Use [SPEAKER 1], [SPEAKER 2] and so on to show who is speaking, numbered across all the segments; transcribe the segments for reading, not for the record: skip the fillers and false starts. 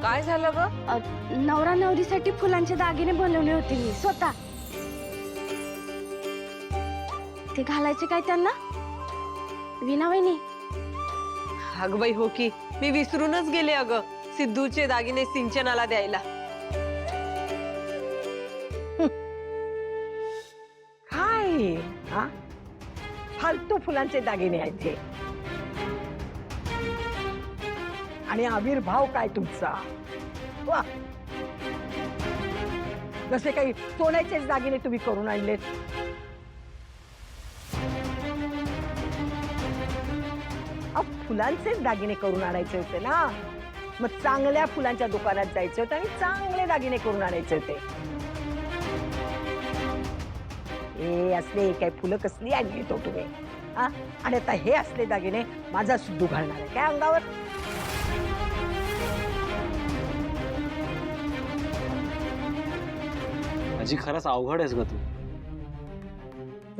[SPEAKER 1] काय झालं ग?
[SPEAKER 2] नवरा नवरीसाठी फुलांचे दागिने बनवले होते मी स्वतः. ते घालायचे काय त्यांना? विना वहिनी.
[SPEAKER 1] अगं बाई हो की, मी विसरूनच गेले अगं, सिद्धूचे दागिने सिंचनाला द्यायला.
[SPEAKER 3] काय हा फालतू फुलांचे दागिने आहेत हे. आणि आविर्भाव काय तुमचा, वा जसे काही सोन्याचेच दागिने तुम्ही करून आणलेत. फुलांचेच दागिने करून आणायचे होते ना, मग चांगल्या फुलांच्या दुकानात जायचे होते आणि चांगले दागिने करून आणायचे होते. हे असले काय फुलं कसली आणली तो तुम्ही हा? आणि आता हे असले दागिने माझा सिद्धू घालणार आहे काय अंगावर?
[SPEAKER 4] आजी खरंच अवघड आहेस ग तू.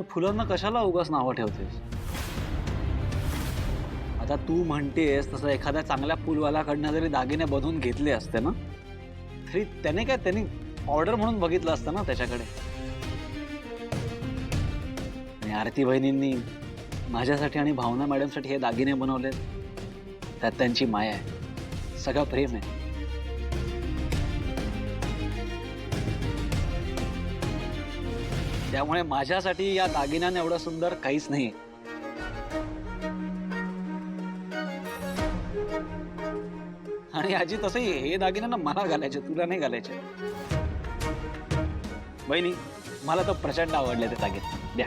[SPEAKER 4] फुलांना कशाला उगाच नावं ठेवतेस? आता तू म्हणतेस तसं एखाद्या चांगल्या फुलवाल्याकडनं जरी दागिने बनवून घेतले असते ना, तरी त्यांनी ऑर्डर म्हणून बघितलं असतं ना त्याच्याकडे. आणि आरती बहिणींनी माझ्यासाठी आणि भावना मॅडमसाठी हे दागिने बनवले, त्यात त्यांची माया आहे, सगळं प्रेम आहे. त्यामुळे माझ्यासाठी या दागिन्याने एवढं सुंदर काहीच नाही. आणि आजी तसंही हे दागिने ना मला घालायचे, तुला नाही घालायचे. बहिणी मला तर प्रचंड आवडले ते दागिने, द्या.